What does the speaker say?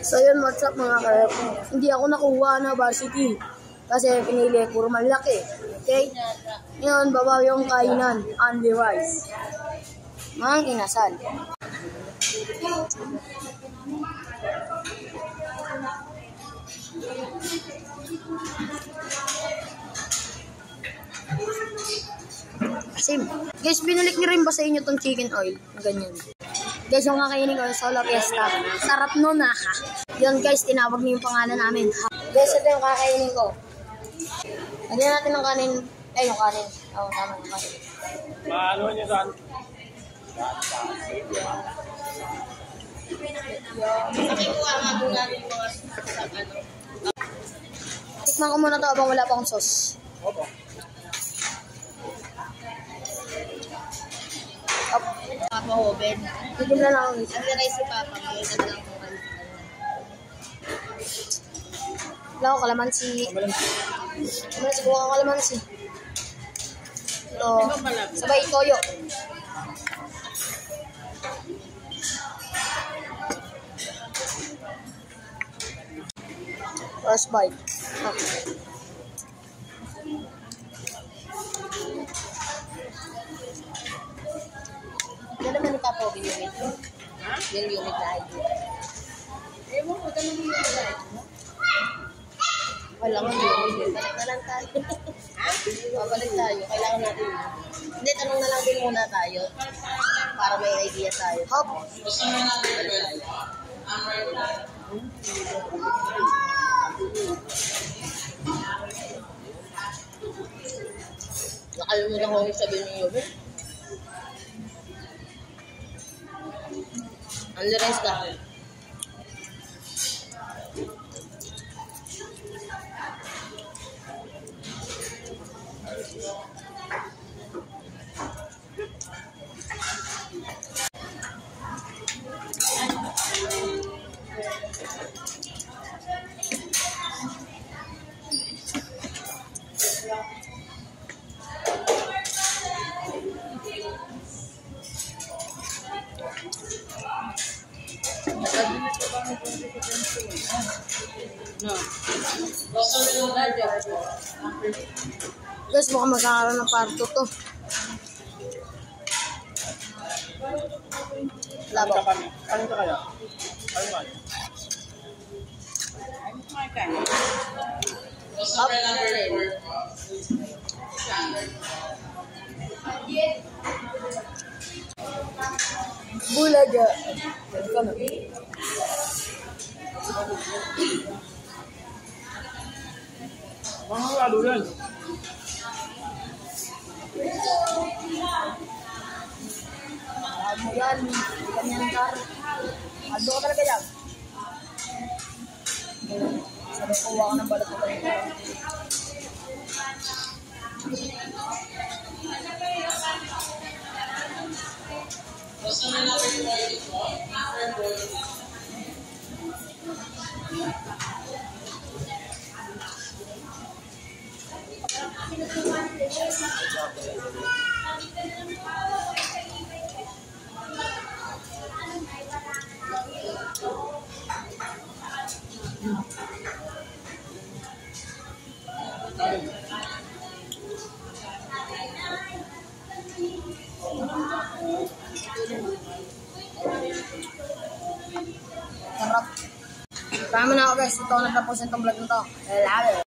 So yun, what's up mga karep? Hindi ako nakuha na varsity. Kasi pinili, puro malaki. Okay? Ngayon, baba yung kainan. Only rice. Mga kinasal. Asim. Guys, binalik niyo rin ba sa inyo tong chicken oil? Ganyan. Guys, yung kakainin ko, Solo Fiesta. Sarap nun ha. Yun guys, tinawag niyo yung pangalan namin. Guys, ito yung kakainin ko. Lagyan natin ng kanin. Yung kanin. Oo, tama yung kanin. Paano nyo saan? Nakikuha nga po natin mga tikman ko muna ito habang wala pang sauce. Opo. Papa Hoben. Tigil na lang ako. Nag-rice si Papa. Ngayon na lang po kayo. Wala ko kalamansi. Kalamansi ko ang kalamansi. Ito. Sabay toyo. First bite. Yan naman ni Papa Hoben yung unit. Yung unit na ID. Ewan ko, tanong yung unit mo. Wala ko yung balik na lang tayo. Babalik tayo. Kailangan natin yun. Hindi, tanong na lang din muna tayo. Para may idea tayo. Hop! Nakalimutan ko yung sabihin niyo yun. Only rice ka. Guys, mukhang magkakaroon ng parto to. Labo. Kanin ka kaya? Kanin ka. Up. Bulaga. Mga lalo yan. Yan. Ganyan ka. Ado ka talaga yan. Sabi ko, huwa ka ng balat ko talaga. Sarap. Tama na ako guys. Ito na tapos itong vlog nito. Love it.